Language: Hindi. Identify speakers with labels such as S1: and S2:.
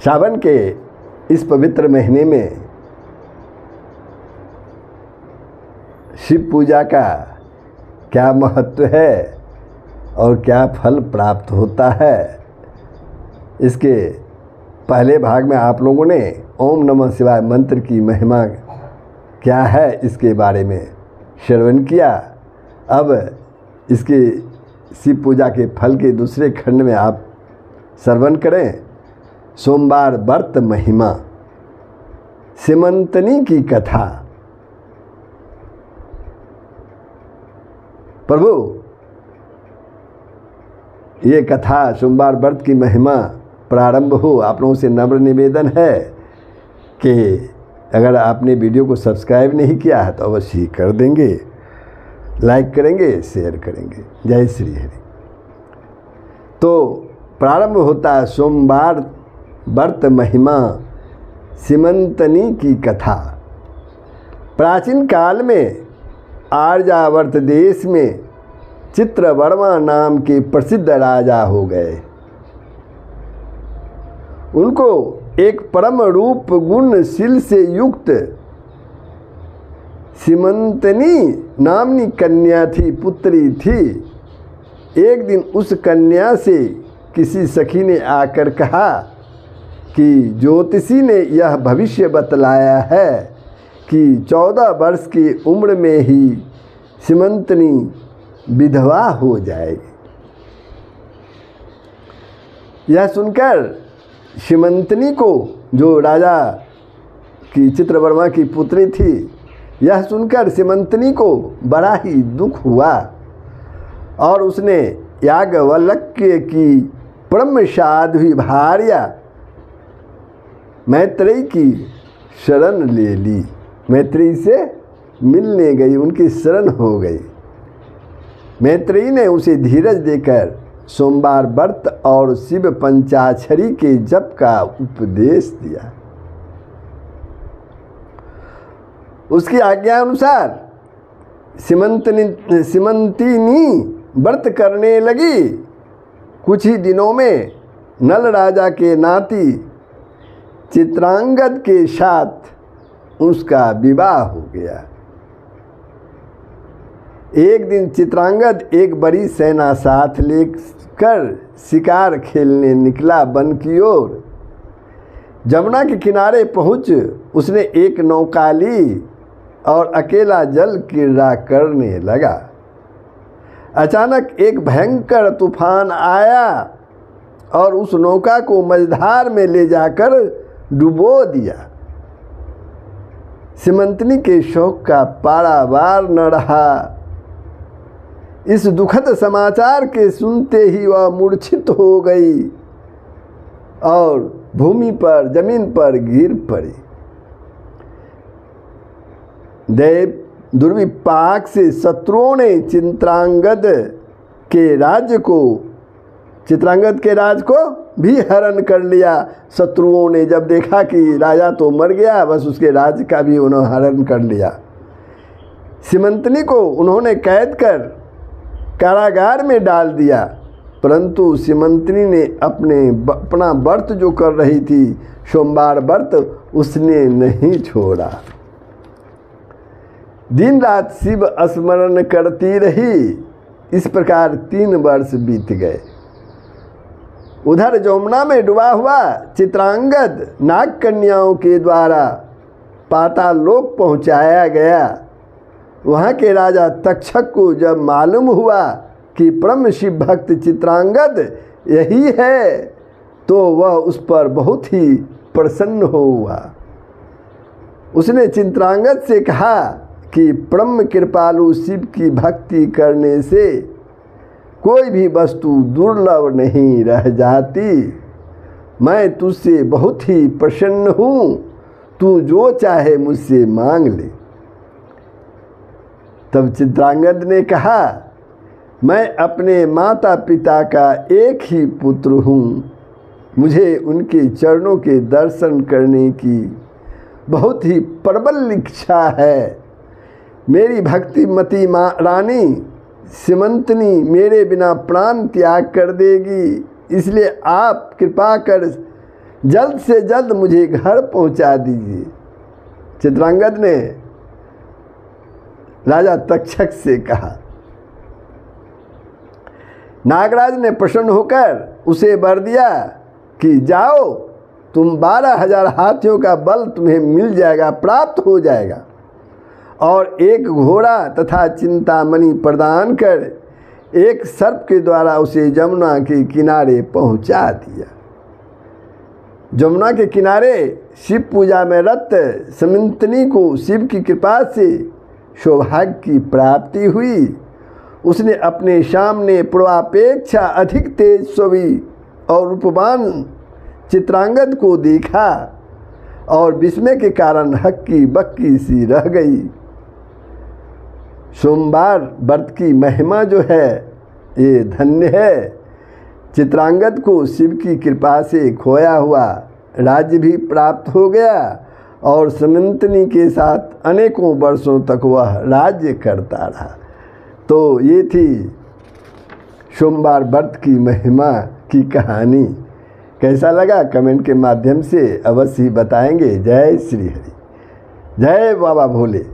S1: सावन के इस पवित्र महीने में शिव पूजा का क्या महत्व है और क्या फल प्राप्त होता है, इसके पहले भाग में आप लोगों ने ओम नमः शिवाय मंत्र की महिमा क्या है इसके बारे में श्रवण किया। अब इसके शिव पूजा के फल के दूसरे खंड में आप श्रवण करें। सोमवार व्रत महिमा, सीमंतनी की कथा। प्रभु, ये कथा सोमवार व्रत की महिमा प्रारंभ हो। आप लोगों से नम्र निवेदन है कि अगर आपने वीडियो को सब्सक्राइब नहीं किया है तो अवश्य ही कर देंगे, लाइक करेंगे, शेयर करेंगे। जय श्री हरि। तो प्रारंभ होता है सोमवार व्रत महिमा, सीमंतनी की कथा। प्राचीन काल में आर्यावर्त देश में चित्रवर्मा नाम के प्रसिद्ध राजा हो गए। उनको एक परम रूप गुणशील से युक्त सीमंतनी नामनी कन्या थी, पुत्री थी। एक दिन उस कन्या से किसी सखी ने आकर कहा कि ज्योतिषी ने यह भविष्य बतलाया है कि 14 वर्ष की उम्र में ही सीमंतनी विधवा हो जाएगी। यह सुनकर सीमंतनी को, जो राजा की चित्रवर्मा की पुत्री थी, यह सुनकर सीमंतनी को बड़ा ही दुख हुआ और उसने याज्ञवल्क्य की परम साध्वी भार्या मैत्रेयी की शरण ले ली। मैत्रेयी से मिलने गई, उनकी शरण हो गई। मैत्रेयी ने उसे धीरज देकर सोमवार व्रत और शिव पंचाक्षरी के जप का उपदेश दिया। उसकी आज्ञा अनुसार सीमंतिनी व्रत करने लगी। कुछ ही दिनों में नल राजा के नाती चित्रांगद के साथ उसका विवाह हो गया। एक दिन चित्रांगद एक बड़ी सेना साथ लेकर शिकार खेलने निकला वन की ओर। जमुना के किनारे पहुँच उसने एक नौका ली और अकेला जल क्रीड़ा करने लगा। अचानक एक भयंकर तूफान आया और उस नौका को मझधार में ले जाकर डुबो दिया। सीमंतनी के शोक का पारावार न रहा। इस दुखद समाचार के सुनते ही वह मूर्छित हो गई और भूमि पर, जमीन पर गिर पड़ी। देव दुर्विपाक से शत्रुओं ने चित्रांगद के राज को भी हरण कर लिया। शत्रुओं ने जब देखा कि राजा तो मर गया, बस उसके राज का भी उन्होंने हरण कर लिया। सीमंतनी को उन्होंने कैद कर कारागार में डाल दिया, परंतु सीमंतनी ने अपना व्रत जो कर रही थी, सोमवार व्रत, उसने नहीं छोड़ा। दिन रात शिव स्मरण करती रही। इस प्रकार 3 वर्ष बीत गए। उधर जमुना में डूबा हुआ चित्रांगद नाग कन्याओं के द्वारा पातालोक पहुंचाया गया। वहाँ के राजा तक्षक को जब मालूम हुआ कि परम शिव भक्त चित्रांगद यही है, तो वह उस पर बहुत ही प्रसन्न हुआ। उसने चित्रांगद से कहा कि परम कृपालु शिव की भक्ति करने से कोई भी वस्तु दुर्लभ नहीं रह जाती। मैं तुझसे बहुत ही प्रसन्न हूँ, तू जो चाहे मुझसे मांग ले। तब चित्रांगद ने कहा, मैं अपने माता पिता का एक ही पुत्र हूँ। मुझे उनके चरणों के दर्शन करने की बहुत ही प्रबल इच्छा है। मेरी भक्तिमती माँ रानी सीमंतनी मेरे बिना प्राण त्याग कर देगी, इसलिए आप कृपा कर जल्द से जल्द मुझे घर पहुंचा दीजिए। चित्रांगद ने राजा तक्षक से कहा। नागराज ने प्रसन्न होकर उसे वर दिया कि जाओ, तुम 12,000 हाथियों का बल तुम्हें मिल जाएगा, प्राप्त हो जाएगा, और एक घोड़ा तथा चिंतामणि प्रदान कर एक सर्प के द्वारा उसे यमुना के किनारे पहुंचा दिया। यमुना के किनारे शिव पूजा में रत समंतनी को शिव की कृपा से सौभाग्य की प्राप्ति हुई। उसने अपने सामने पूर्वापेक्षा अधिक तेजस्वी और रूपवान चित्रांगद को देखा और विस्मय के कारण हक्की बक्की सी रह गई। सोमवार व्रत की महिमा जो है ये धन्य है। चित्रांगद को शिव की कृपा से खोया हुआ राज्य भी प्राप्त हो गया और समंतनी के साथ अनेकों वर्षों तक वह राज्य करता रहा। तो ये थी सोमवार व्रत की महिमा की कहानी। कैसा लगा कमेंट के माध्यम से अवश्य ही बताएंगे। जय श्री हरि, जय बाबा भोले।